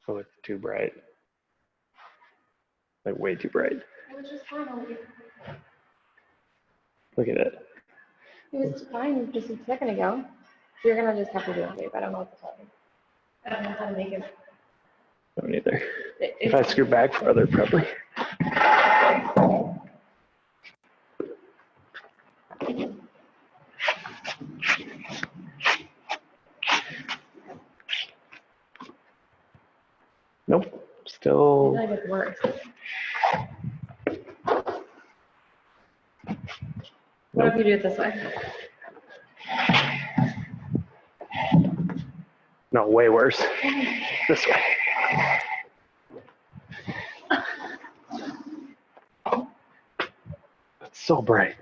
Oh, it's too bright. Like way too bright. It was just fine. Look at it. It was fine just a second ago. You're gonna just have to do it, babe. I don't know what to tell you. I don't know how to make it. I don't either. If I screw back farther, probably. Nope. Still. I feel like it's worse. What if you do it this way? No, way worse. This way. It's so bright.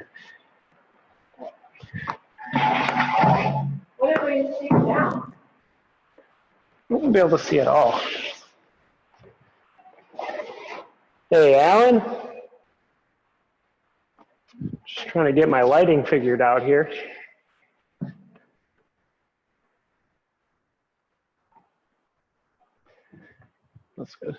What if we take it down? We won't be able to see it all. Hey, Alan. Just trying to get my lighting figured out here. That's good.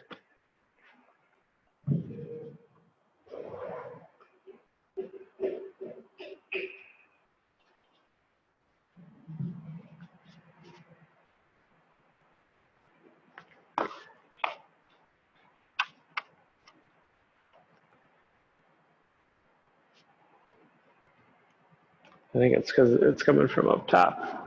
I think it's because it's coming from up top.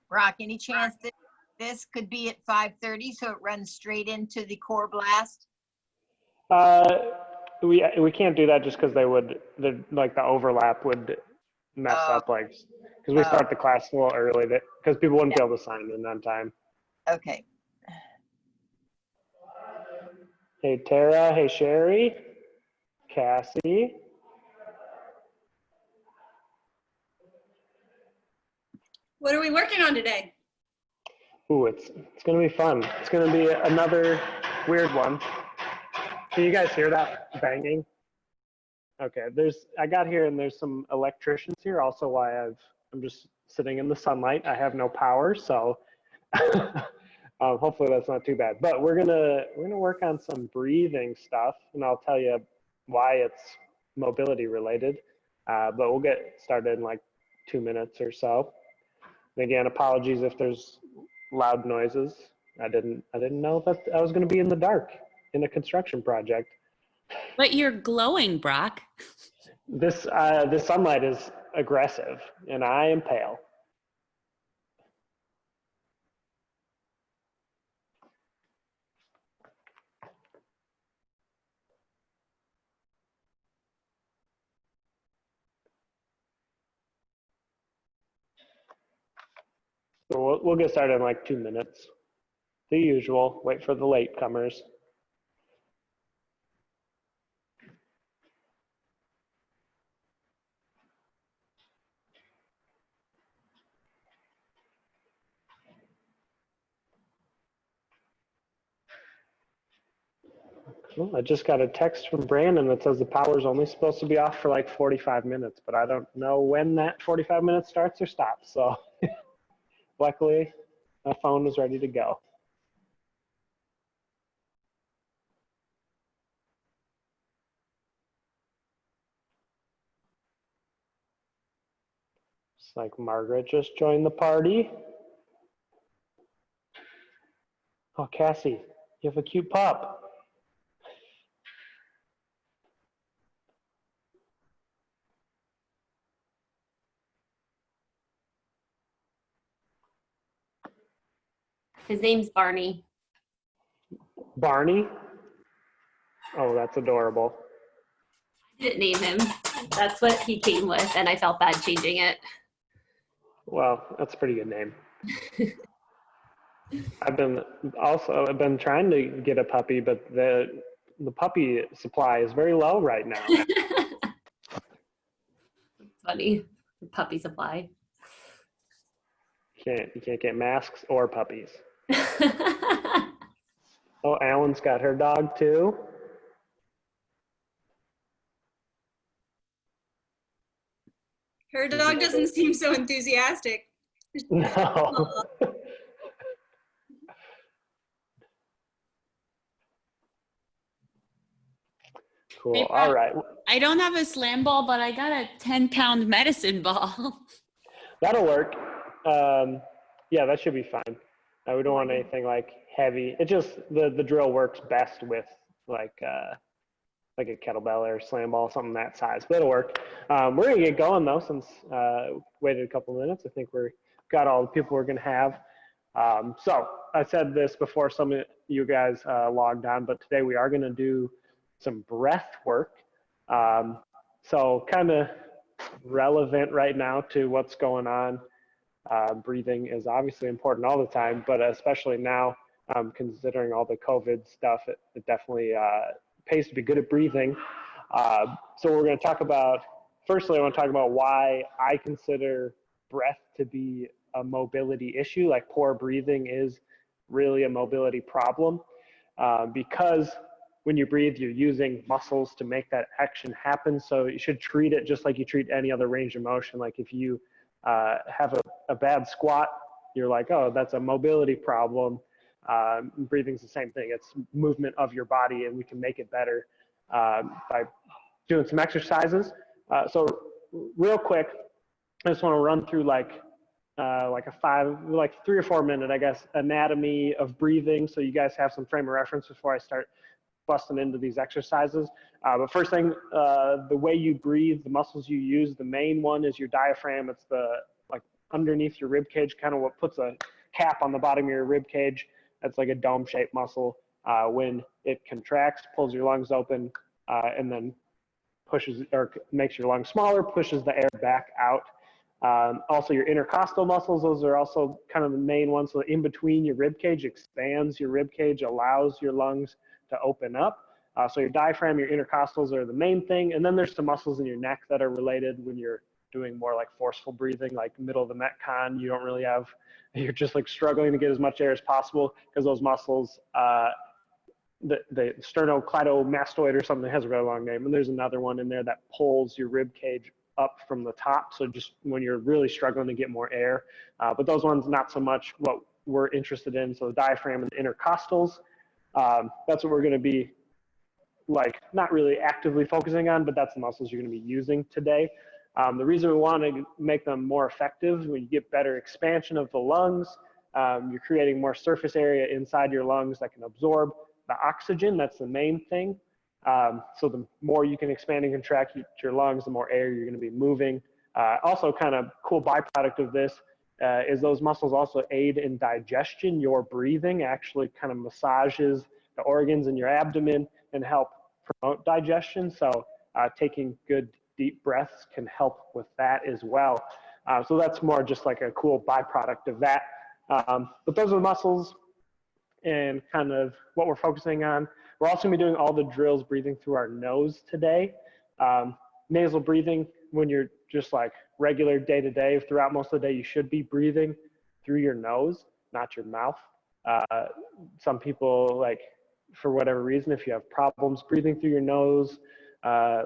Brock, any chance that this could be at 5:30 so it runs straight into the core blast? We can't do that just because like the overlap would mess up, like, because we start the class a little early, because people wouldn't be able to sign in on time. Okay. Hey, Tara. Hey, Sherry. Cassie. What are we working on today? Ooh, it's gonna be fun. It's gonna be another weird one. Can you guys hear that banging? Okay, I got here and there's some electricians here. Also, why I'm just sitting in the sunlight. I have no power, so hopefully that's not too bad. But we're gonna work on some breathing stuff, and I'll tell you why it's mobility related. But we'll get started in like 2 minutes or so. And again, apologies if there's loud noises. I didn't know that I was going to be in the dark in a construction project. But you're glowing, Brock. This sunlight is aggressive, and I am pale. So we'll get started in like 2 minutes. The usual, wait for the latecomers. Well, I just got a text from Brandon that says the power's only supposed to be off for like 45 minutes, but I don't know when that 45 minutes starts or stops. So luckily, my phone was ready to go. It's like Margaret just joined the party. Oh, Cassie, you have a cute pup. His name's Barney. Barney? Oh, that's adorable. I didn't name him. That's what he came with, and I felt bad changing it. Well, that's a pretty good name. I've been trying to get a puppy, but the puppy supply is very low right now. Funny. Puppy supply. You can't get masks or puppies. Oh, Alan's got her dog too. Her dog doesn't seem so enthusiastic. No. Cool. Hey, All right. I don't have a slam ball, but I got a 10-pound medicine ball. That'll work. Yeah, that should be fine. We don't want anything like heavy. It just the drill works best with like a kettlebell or slam ball, something that size. But it'll work. We're gonna get going though, since waited a couple minutes. I think we're got all the people we're gonna have. So I said this before some of you guys logged on, but today we are gonna do some breath work. So kind of relevant right now to what's going on. Breathing is obviously important all the time, but especially now, considering all the COVID stuff, it definitely pays to be good at breathing. So we're going to talk about, firstly, I want to talk about why I consider breath to be a mobility issue. Like poor breathing is really a mobility problem, because when you breathe, you're using muscles to make that action happen. So you should treat it just like you treat any other range of motion. Like if you have a bad squat, you're like, oh, that's a mobility problem. Breathing's the same thing. It's movement of your body, and we can make it better by doing some exercises. So real quick, I just want to run through like a 3 or 4 minute, I guess, anatomy of breathing, so you guys have some frame of reference before I start busting into these exercises. But first thing, the way you breathe, the muscles you use, the main one is your diaphragm. It's the like underneath your rib cage, kind of what puts a cap on the bottom of your rib cage. That's like a dome-shaped muscle. When it contracts, pulls your lungs open, and then pushes or makes your lungs smaller, pushes the air back out. Also your intercostal muscles, those are also kind of the main ones. So in between your rib cage expands your rib cage, allows your lungs to open up. So your diaphragm, your intercostals are the main thing. And then there's some muscles in your neck that are related when you're doing more like forceful breathing, like middle of the Metcon. You don't really have, you're just like struggling to get as much air as possible because those muscles, the sternocleidomastoid or something, has a really long name. And there's another one in there that pulls your rib cage up from the top. So just when you're really struggling to get more air, but those ones, not so much what we're interested in. So the diaphragm and the intercostals, that's what we're going to be like not really actively focusing on, but that's the muscles you're going to be using today. The reason we want to make them more effective, when you get better expansion of the lungs, you're creating more surface area inside your lungs that can absorb the oxygen. That's the main thing. So the more you can expand and contract your lungs, the more air you're going to be moving. Also kind of cool byproduct of this is those muscles also aid in digestion. Your breathing actually kind of massages the organs in your abdomen and help promote digestion. So taking good deep breaths can help with that as well. So that's more just like a cool byproduct of that. But those are the muscles and kind of what we're focusing on. We're also going to be doing all the drills breathing through our nose today. Nasal breathing, when you're just like regular day to day, throughout most of the day, you should be breathing through your nose, not your mouth. Some people like for whatever reason, if you have problems breathing through your nose,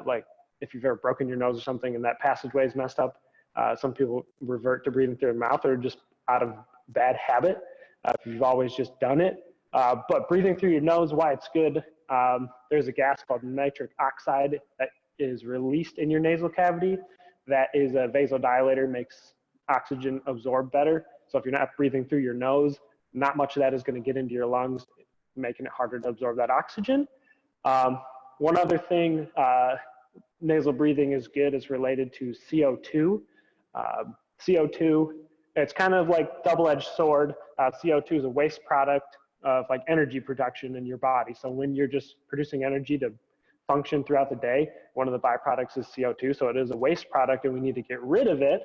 like if you've ever broken your nose or something and that passageway is messed up, some people revert to breathing through their mouth or just out of bad habit. If you've always just done it. But breathing through your nose, why it's good, there's a gas called nitric oxide that is released in your nasal cavity. That is a vasodilator, makes oxygen absorb better. So if you're not breathing through your nose, not much of that is going to get into your lungs, making it harder to absorb that oxygen. One other thing, nasal breathing is good is related to CO2. CO2, it's kind of like double-edged sword. CO2 is a waste product of like energy production in your body. So when you're just producing energy to function throughout the day, one of the byproducts is CO2. So it is a waste product and we need to get rid of it.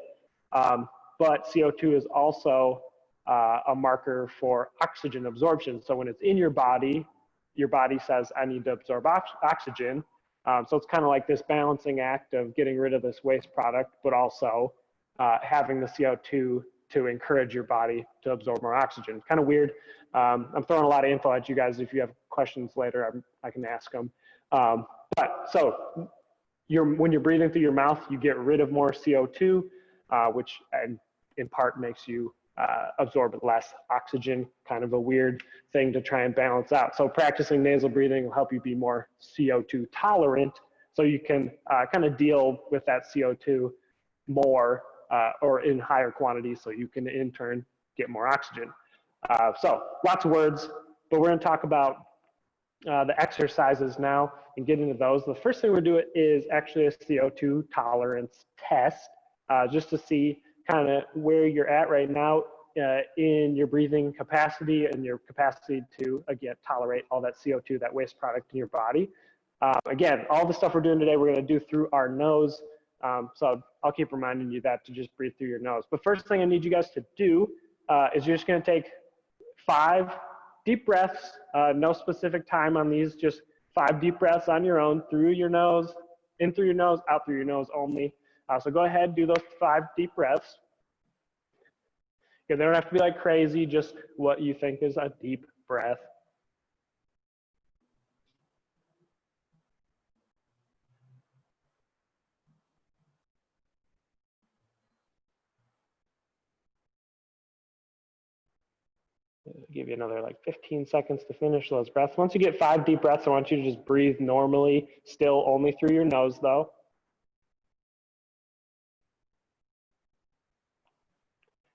But CO2 is also a marker for oxygen absorption. So when it's in your body says, I need to absorb oxygen. So it's kind of like this balancing act of getting rid of this waste product, but also having the CO2 to encourage your body to absorb more oxygen. Kind of weird. I'm throwing a lot of info at you guys. If you have questions later, I can ask them. But so when you're breathing through your mouth, you get rid of more CO2, which in part makes you absorb less oxygen, kind of a weird thing to try and balance out. So practicing nasal breathing will help you be more CO2 tolerant so you can kind of deal with that CO2 more or in higher quantities so you can in turn get more oxygen. So lots of words, but we're going to talk about the exercises now and get into those. The first thing we're doing is actually a CO2 tolerance test, just to see kind of where you're at right now in your breathing capacity and your capacity to, again, tolerate all that CO2, that waste product in your body. Again, all the stuff we're doing today, we're going to do through our nose. So I'll keep reminding you that to just breathe through your nose. But first thing I need you guys to do is you're just going to take 5 deep breaths, no specific time on these, just 5 deep breaths on your own through your nose, in through your nose, out through your nose only. So go ahead, do those 5 deep breaths. They don't have to be like crazy, just what you think is a deep breath. Give you another like 15 seconds to finish those breaths. Once you get 5 deep breaths, I want you to just breathe normally, still only through your nose though.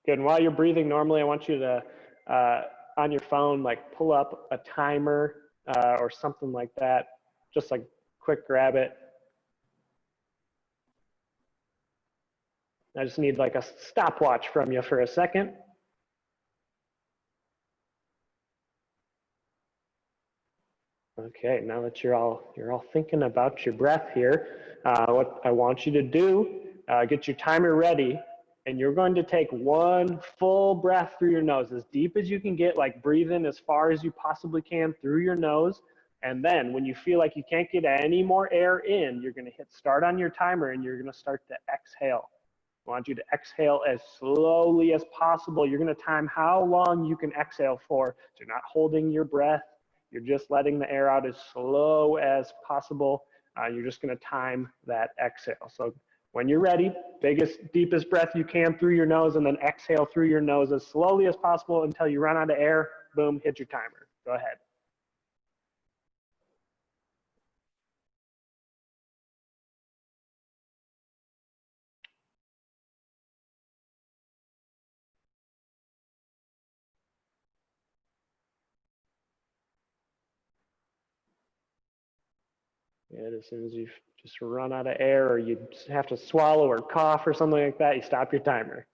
Good, and while you're breathing normally, I want you to, on your phone, like pull up a timer or something like that. Just like quick grab it. I just need like a stopwatch from you for a second. Okay, now that you're all thinking about your breath here, what I want you to do, get your timer ready, and you're going to take 1 full breath through your nose, as deep as you can get, like breathe in as far as you possibly can through your nose. And then when you feel like you can't get any more air in, you're going to hit start on your timer and you're going to start to exhale. I want you to exhale as slowly as possible. You're going to time how long you can exhale for. So you're not holding your breath. You're just letting the air out as slow as possible. You're just going to time that exhale. So when you're ready, biggest, deepest breath you can through your nose, and then exhale through your nose as slowly as possible until you run out of air. Boom, hit your timer. Go ahead. And as soon as you just run out of air or you have to swallow or cough or something like that, you stop your timer.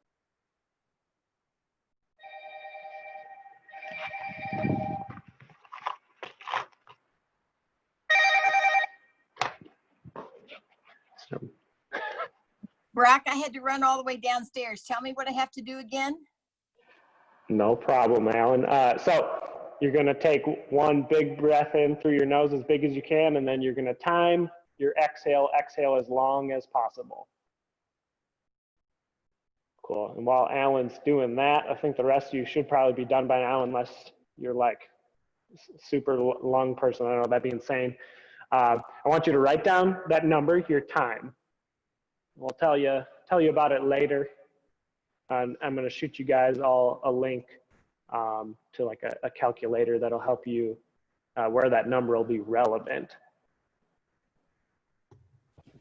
So, Brock, I had to run all the way downstairs. Tell me what I have to do again. no problem, Alan. So you're going to take 1 big breath in through your nose as big as you can, and then you're going to time your exhale as long as possible. Cool. And while Alan's doing that, I think the rest of you should probably be done by now, unless you're like super lung person. I don't know, that'd be insane. I want you to write down that number, your time. We'll tell you about it later. I'm going to shoot you guys all a link to like a calculator that'll help you where that number will be relevant.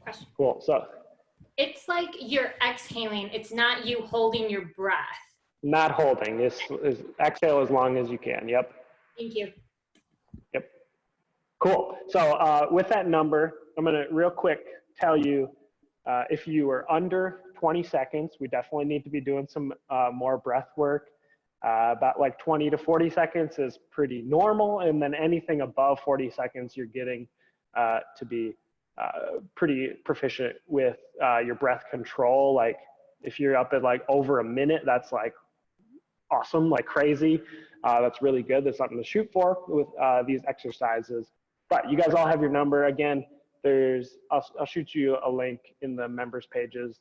Question. Cool. So It's like you're exhaling. It's not you holding your breath. not holding. Is exhale as long as you can. Yep. Thank you. Yep. Cool. So with that number, I'm going to real quick tell you if you are under 20 seconds, we definitely need to be doing some more breath work. About like 20 to 40 seconds is pretty normal. And then anything above 40 seconds, you're getting to be pretty proficient with your breath control. Like if you're up at like over a minute, that's like awesome, like crazy. That's really good. That's something to shoot for with these exercises. But you guys all have your number. Again, I'll shoot you a link in the members pages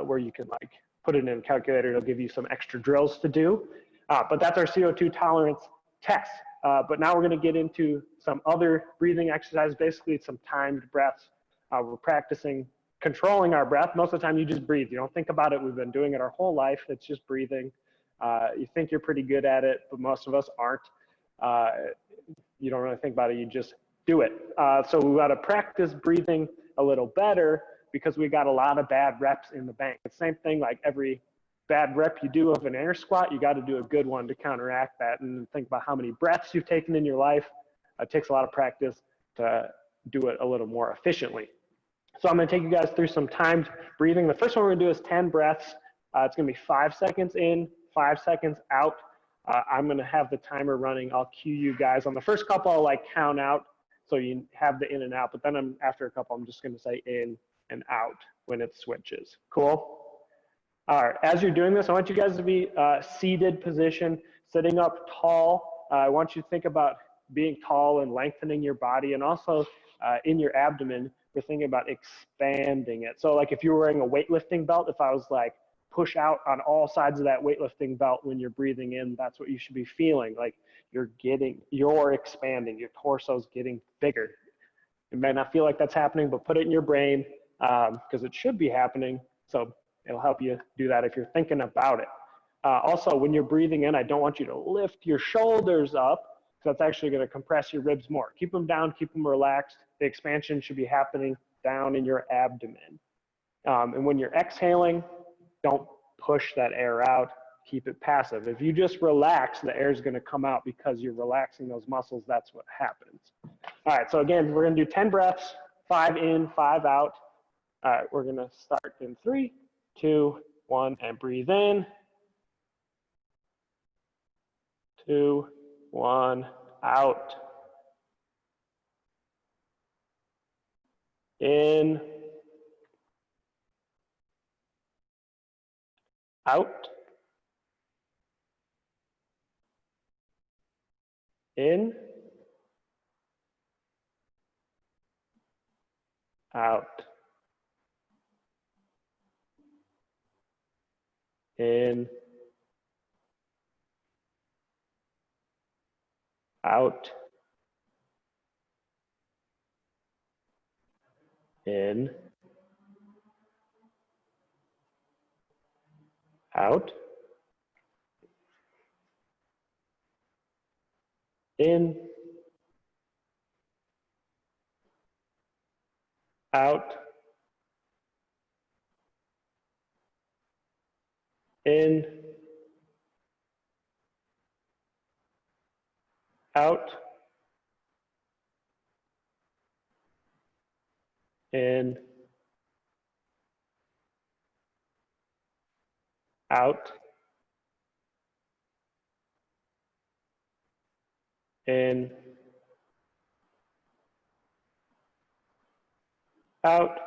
where you can like put it in a calculator. It'll give you some extra drills to do. But that's our CO2 tolerance test. But now we're going to get into some other breathing exercises, basically some timed breaths. We're practicing controlling our breath. Most of the time you just breathe. You don't think about it. We've been doing it our whole life. It's just breathing. You think you're pretty good at it, but most of us aren't. You don't really think about it. You just do it. So we got to practice breathing a little better because we got a lot of bad reps in the bank. The same thing, like every bad rep you do of an air squat, you got to do a good one to counteract that, and think about how many breaths you've taken in your life. It takes a lot of practice to do it a little more efficiently. So I'm going to take you guys through some timed breathing. The first one we're going to do is 10 breaths. It's going to be 5 seconds in, 5 seconds out. I'm going to have the timer running. I'll cue you guys on the first couple. I'll like count out so you have the in and out, but then after a couple, I'm just going to say in and out when it switches. Cool? All right, as you're doing this, I want you guys to be seated position, sitting up tall. I want you to think about being tall and lengthening your body, and also in your abdomen, we're thinking about expanding it. So like if you were wearing a weightlifting belt, if I was like push out on all sides of that weightlifting belt when you're breathing in, that's what you should be feeling. Like you're expanding, your torso's getting bigger. It may not feel like that's happening, but put it in your brain because it should be happening. So it'll help you do that if you're thinking about it. Also, when you're breathing in, I don't want you to lift your shoulders up because that's actually going to compress your ribs more. Keep them down, keep them relaxed. The expansion should be happening down in your abdomen. And when you're exhaling, don't push that air out. Keep it passive. If you just relax, the air is going to come out because you're relaxing those muscles. That's what happens. All right, so again, we're going to do 10 breaths, 5 in, 5 out. All right, we're going to start in 3, 2, 1, and breathe in. 2, 1, out. In. Out. In. Out. In. Out. In. Out. In. Out. In. Out. In. Out. In. Out.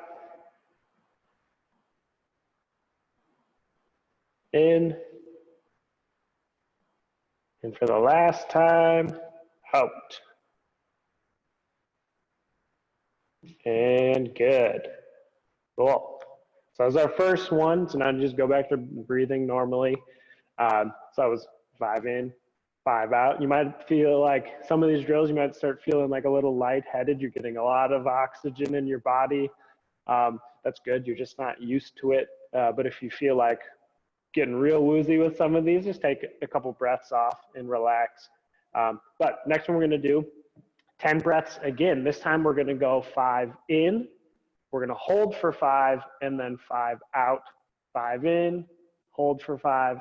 In. And for the last time, out. And good. Cool. So that was our first one. So now just go back to breathing normally. So that was 5 in, 5 out. You might feel like some of these drills, you might start feeling like a little lightheaded. You're getting a lot of oxygen in your body. That's good. You're just not used to it. But if you feel like getting real woozy with some of these, just take a couple breaths off and relax. But next one we're going to do 10 breaths again. This time we're going to go 5 in. We're going to hold for 5 and then 5 out. 5 in, hold for 5,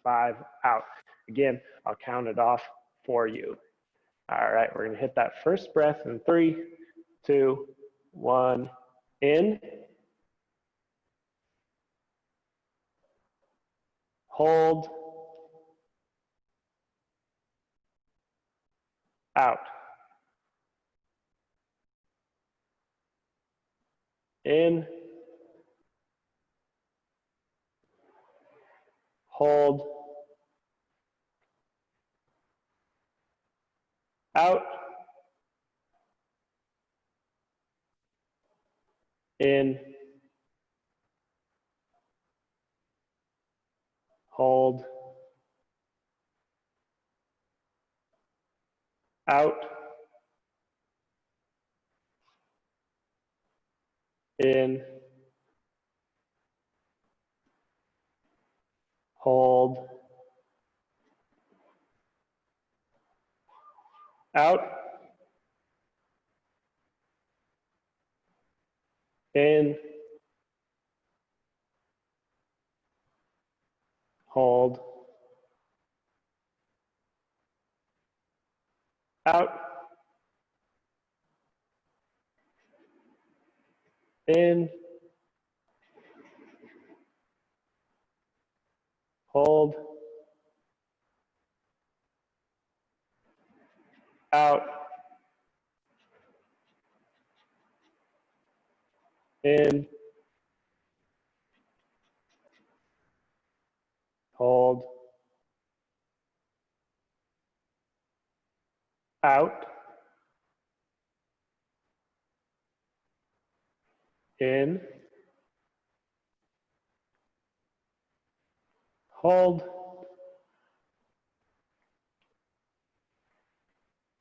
5 out. Again, I'll count it off for you. All right, we're going to hit that first breath in 3, 2, 1, in. Hold. Out. In. Hold. Out. In. Hold. Out. In. Hold. Out. In. Hold. Out. In. Hold. Out. In. Hold. Out. In. Hold.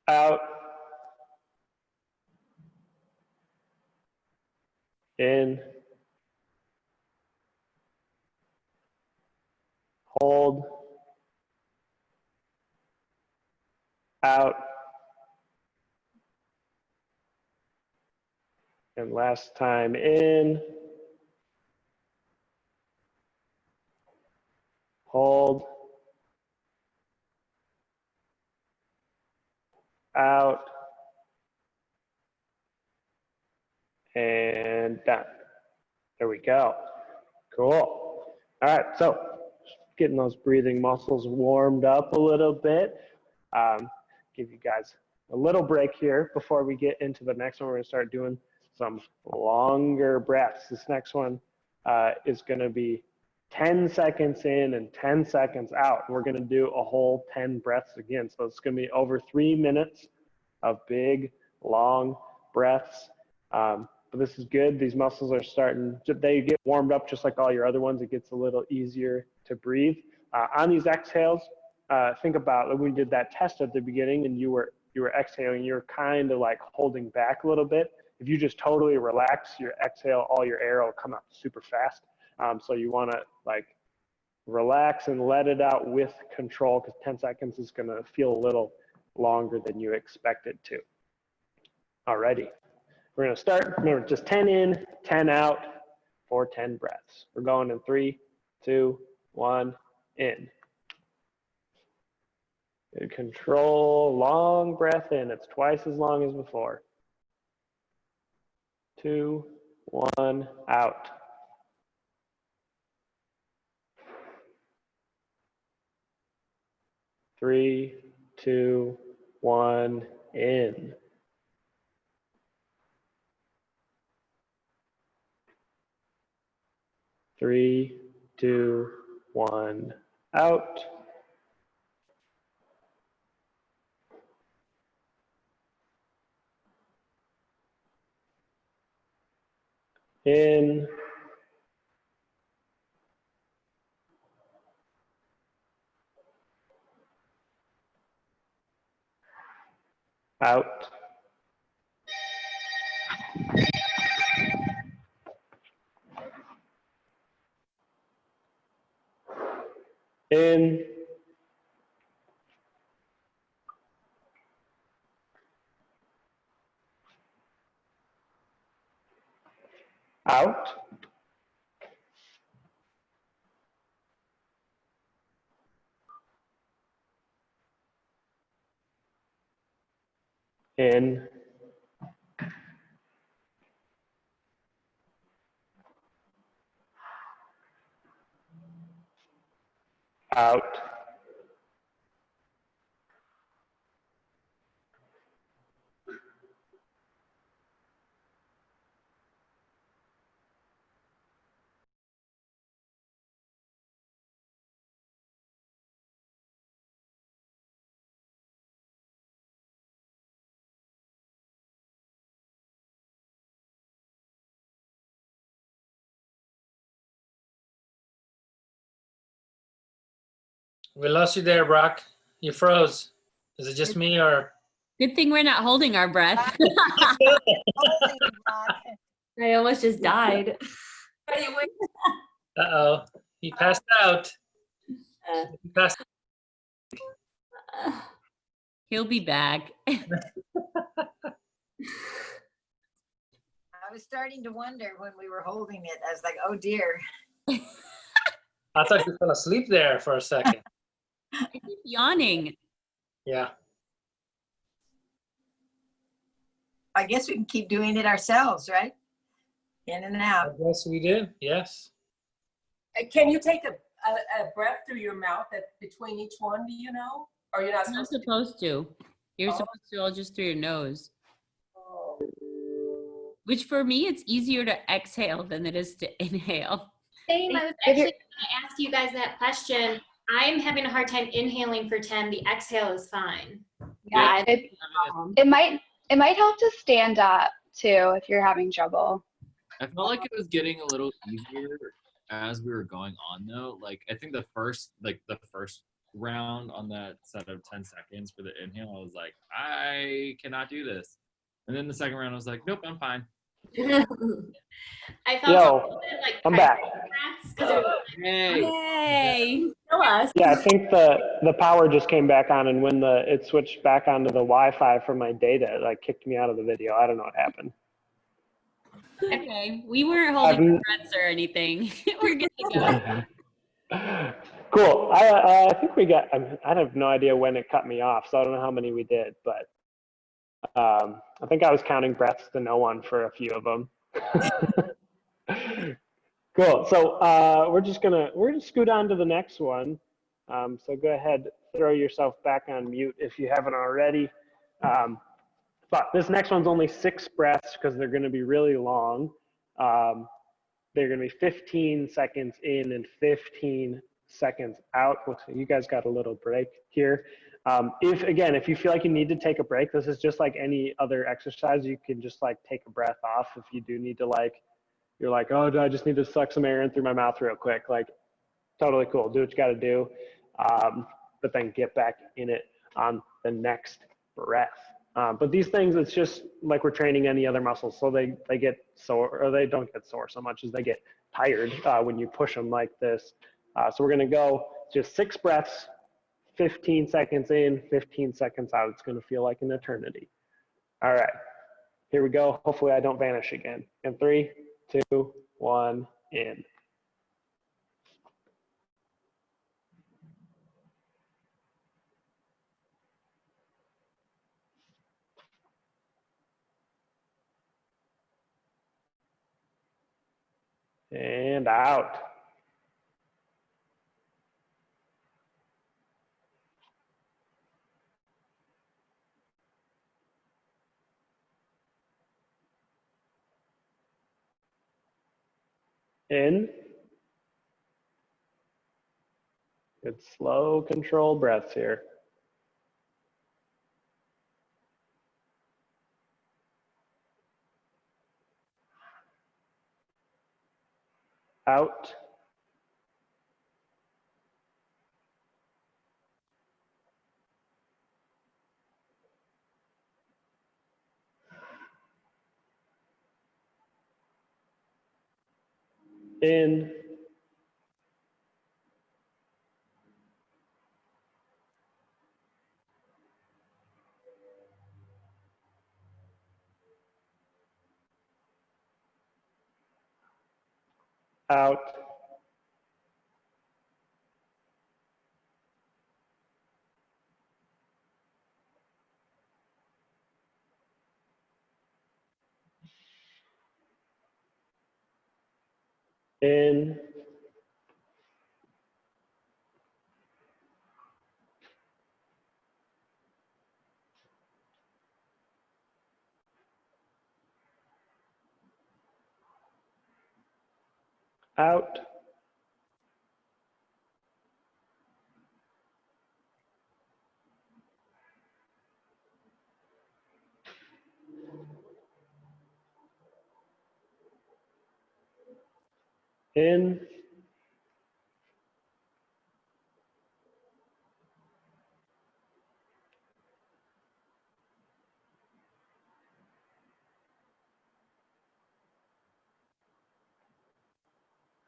Out. In. Hold. Out. And last time, in. Hold. Out. And done. There we go. Cool. All right, so getting those breathing muscles warmed up a little bit. Give you guys a little break here before we get into the next one. We're going to start doing some longer breaths. This next one is going to be 10 seconds in and 10 seconds out. We're going to do a whole 10 breaths again. So it's going to be over 3 minutes of big, long breaths. But this is good. These muscles are starting, they get warmed up just like all your other ones. It gets a little easier to breathe. On these exhales, think about when we did that test at the beginning and you were exhaling, you're kind of like holding back a little bit. If you just totally relax your exhale, all your air will come out super fast. So you want to like relax and let it out with control, because 10 seconds is going to feel a little longer than you expect it to. Alrighty. We're going to start. Remember, just 10 in, 10 out for 10 breaths. We're going in 3, 2, 1, in. Good control, long breath in. It's twice as long as before. 2, 1, out. 3, 2, 1, in. 3, 2, 1, out. In. Out. In. Out. In. Out. We lost you there, Brock. You froze. Is it just me or? Good thing we're not holding our breath. Holding Brock. I almost just died. Uh-oh. He passed out. He passed. He'll be back. I was starting to wonder when we were holding it. I was like, oh dear. I thought you fell asleep there for a second. I keep yawning. Yeah. I guess we can keep doing it ourselves, right? In and I out. guess we did. Yes. Can you take a breath through your mouth between each one, do you know? Or you're not You're not supposed to? supposed to. You're Oh. supposed to all just through your nose. Oh. Which for me, it's easier to exhale than it is to inhale. Same, I was actually going to ask you guys that question. I'm having a hard time inhaling for 10. The exhale is fine. Yeah, It might help to stand up too if you're having trouble. I felt like it was getting a little easier as we were going on though. Like I think the first round on that set of 10 seconds for the inhale, I was like, I cannot do this. And then the second round, I was like, nope, I'm fine. I felt a Yo, little bit like I'm back. breaths 'cause it was Hey, Yay! Kill us. Yeah, I think the power just came back on, and when it switched back onto the Wi-Fi from my data, it like kicked me out of the video. I don't know what happened. Okay, we weren't holding our breaths or anything. We're good to go. Cool. I think we got. I have no idea when it cut me off, so I don't know how many we did, but I think I was counting breaths to no one for a few of them. Cool. So we're gonna scoot on to the next one. So go ahead, throw yourself back on mute if you haven't already. But this next one's only 6 breaths because they're going to be really long. They're going to be 15 seconds in and 15 seconds out. You guys got a little break here. If you feel like you need to take a break, this is just like any other exercise. You can just like take a breath off if you do need to you're like, oh, I just need to suck some air in through my mouth real quick. Like, totally cool. Do what you got to do. But then get back in it on the next breath. But these things, it's just like we're training any other muscles. So they get sore, or they don't get sore so much as they get tired when you push them like this. So we're going to go just 6 breaths, 15 seconds in, 15 seconds out. It's going to feel like an eternity. All right, here we go. Hopefully I don't vanish again. In 3, 2, 1, in. And out. In. Good slow control breaths here. Out. In. Out. In. Out. In.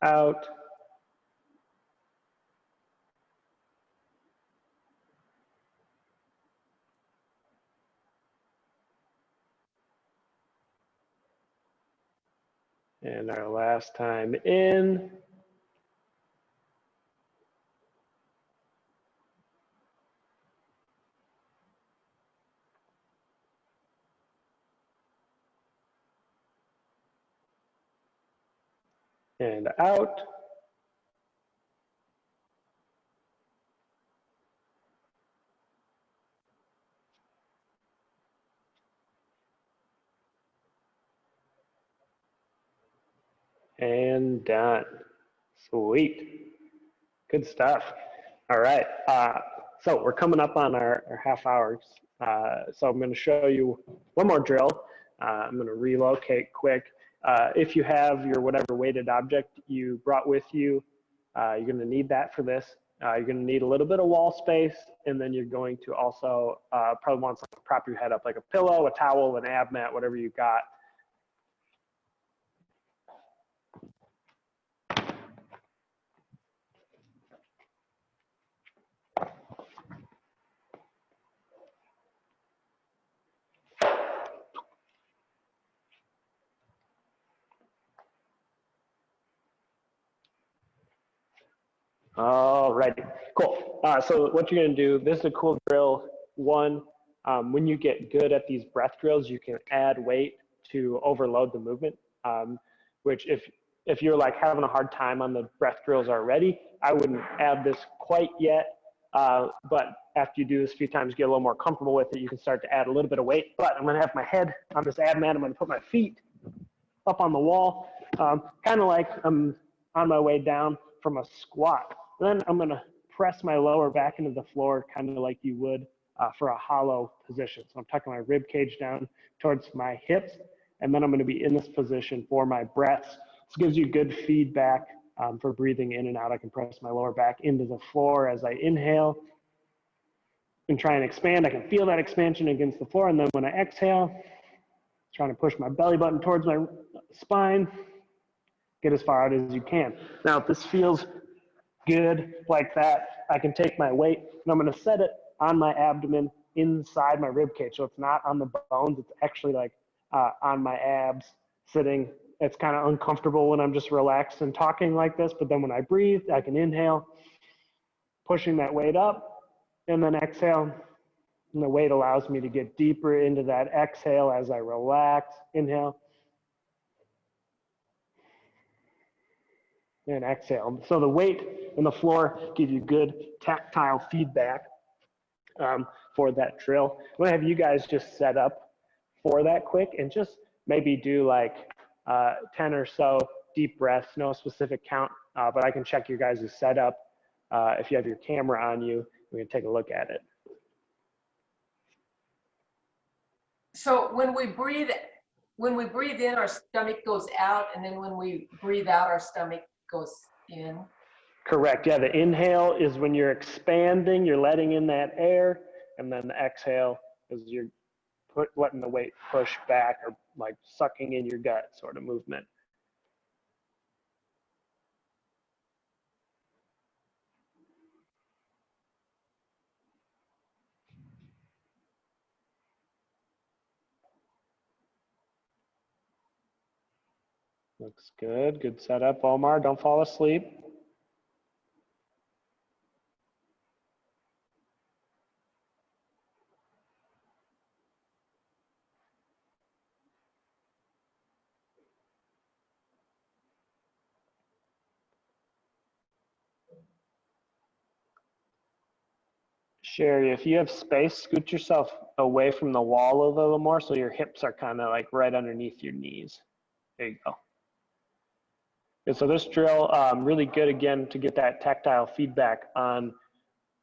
Out. And our last time in. And out. And done. Sweet. Good stuff. All right. So we're coming up on our half hours. So I'm going to show you one more drill. I'm going to relocate quick. If you have your whatever weighted object you brought with you, you're going to need that for this. You're going to need a little bit of wall space, and then you're going to also probably want something to prop your head up, like a pillow, a towel, an ab mat, whatever you got. All righty, cool. So what you're gonna do, this is a cool drill. One, when you get good at these breath drills, you can add weight to overload the movement, which if you're like having a hard time on the breath drills already, I wouldn't add this quite yet. But after you do this a few times, get a little more comfortable with it, you can start to add a little bit of weight. But I'm gonna have my head on this ab mat. I'm gonna put my feet up on the wall, kind of like I'm on my way down from a squat. Then I'm going to press my lower back into the floor, kind of like you would for a hollow position. So I'm tucking my rib cage down towards my hips, and then I'm going to be in this position for my breaths. This gives you good feedback for breathing in and out. I can press my lower back into the floor as I inhale and try and expand. I can feel that expansion against the floor, and then when I exhale, trying to push my belly button towards my spine, get as far out as you can. Now, if this feels good like that, I can take my weight and I'm going to set it on my abdomen inside my rib cage. So it's not on the bones, it's actually like on my abs sitting. It's kind of uncomfortable when I'm just relaxed and talking like this, but then when I breathe, I can inhale, pushing that weight up, and then exhale. And the weight allows me to get deeper into that exhale as I relax. Inhale. And exhale. So the weight and the floor give you good tactile feedback for that drill. I'm gonna have you guys just set up for that quick and just maybe do like 10 or so deep breaths, no specific count, but I can check your guys' setup. If you have your camera on you, we can take a look at it. So when we breathe in, our stomach goes out, and then when we breathe out, our stomach goes in. Correct. Yeah, the inhale is when you're expanding, you're letting in that air, and then the exhale is you're letting the weight push back or like sucking in your gut sort of movement. Looks good. Good setup, Omar. Don't fall asleep. Sherry, if you have space, scoot yourself away from the wall a little more so your hips are kind of like right underneath your knees. There you go. And so this drill, really good again to get that tactile feedback on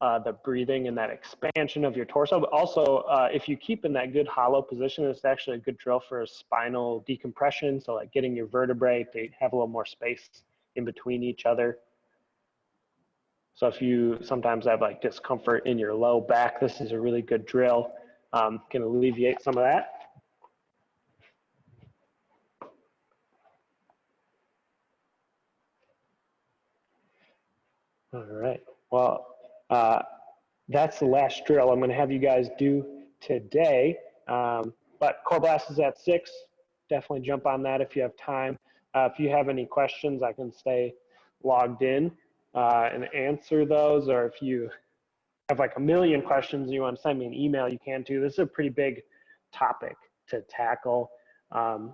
the breathing and that expansion of your torso. But also, if you keep in that good hollow position, it's actually a good drill for spinal decompression. So like getting your vertebrae to have a little more space in between each other. So if you sometimes have like discomfort in your low back, this is a really good drill. Can alleviate some of that. All right, well, that's the last drill I'm gonna have you guys do today. But Core Blast is at 6. Definitely jump on that if you have time. If you have any questions, I can stay logged in and answer those, or if you have like a million questions and you want to send me an email, you can too. This is a pretty big topic to tackle.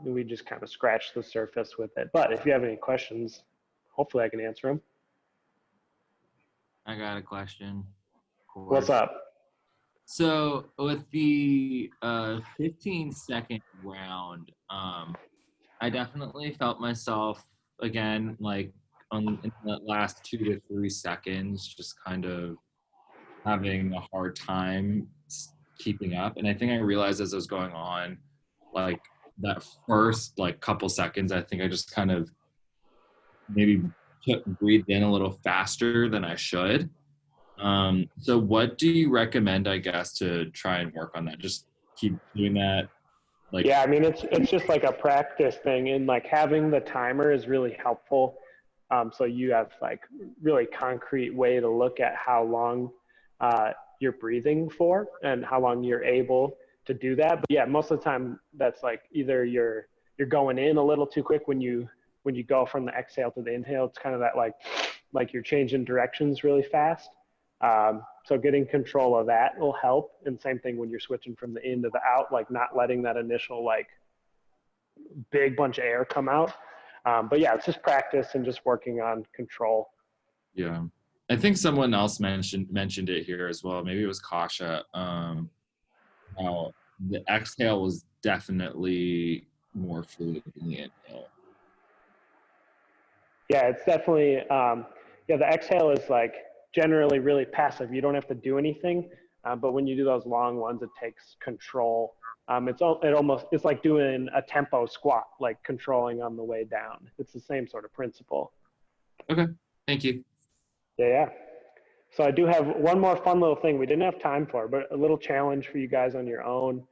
We just kind of scratched the surface with it. But if you have any questions, hopefully I can answer them. I got a question. What's up? So with the 15-second round, I definitely felt myself again, like in the last 2 to 3 seconds, just kind of having a hard time keeping up. And I think I realized as I was going on, like that first like couple seconds, I think I just kind of maybe breathed in a little faster than I should. So what do you recommend, I guess, to try and work on that? Just keep doing that? Like, yeah, I mean, it's just like a practice thing, and like having the timer is really helpful. So you have like really concrete way to look at how long you're breathing for and how long you're able to do that. But yeah, most of the time that's like either you're going in a little too quick when you go from the exhale to the inhale. It's kind of that like you're changing directions really fast. So getting control of that will help. And same thing when you're switching from the in to the out, like not letting that initial like big bunch of air come out. But yeah, it's just practice and just working on control. Yeah. I think someone else mentioned it here as well. Maybe it was Kasha. How the exhale was definitely more fluid than the inhale. Yeah, it's definitely, the exhale is like generally really passive. You don't have to do anything, but when you do those long ones, it takes control. It's like doing a tempo squat, like controlling on the way down. It's the same sort of principle. Okay, thank you. Yeah. So I do have one more fun little thing we didn't have time for, but a little challenge for you guys on your own.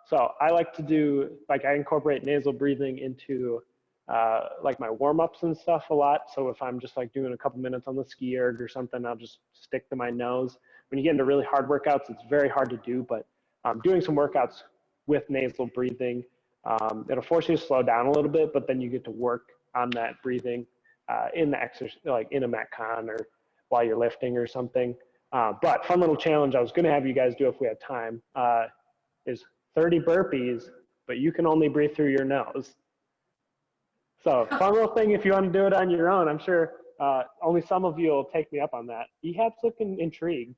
So I like to do, like I incorporate nasal breathing into like my warm-ups and stuff a lot. So if I'm just like doing a couple minutes on the ski erg or something, I'll just stick to my nose. When you get into really hard workouts, it's very hard to do, but doing some workouts with nasal breathing, it'll force you to slow down a little bit, but then you get to work on that breathing in the exercise, like in a Metcon or while you're lifting or something. But fun little challenge I was gonna have you guys do if we had time is 30 burpees, but you can only breathe through your nose. So fun little thing if you want to do it on your own. I'm sure only some of you will take me up on that. Ehab's looking intrigued.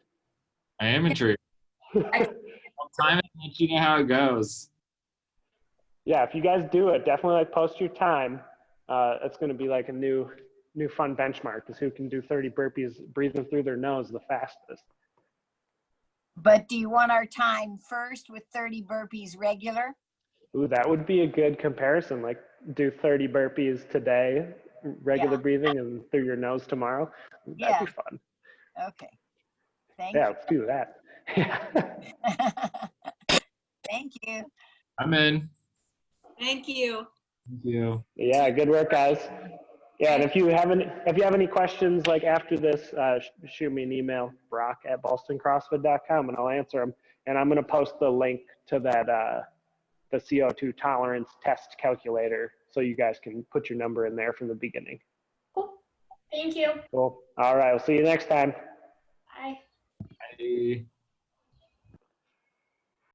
I am intrigued. I'll time it and let you know how it goes. Yeah, if you guys do it, definitely like post your time. It's going to be like a new fun benchmark is who can do 30 burpees breathing through their nose the fastest. But do you want our time first with 30 burpees regular? Ooh, that would be a good comparison. Like do 30 burpees today, regular breathing, and through your nose tomorrow. That'd be fun. Okay. Thank Yeah, you. let's do that. Thank you. I'm in. Thank you. Thank you. Yeah, good work, guys. Yeah, and if you have any questions like after this, shoot me an email, brock@ballstoncrossfit.com, and I'll answer them. And I'm going to post the link to that the CO2 tolerance test calculator so you guys can put your number in there from the beginning. Cool. Thank you. Cool. All right. We'll see you next time. Bye. I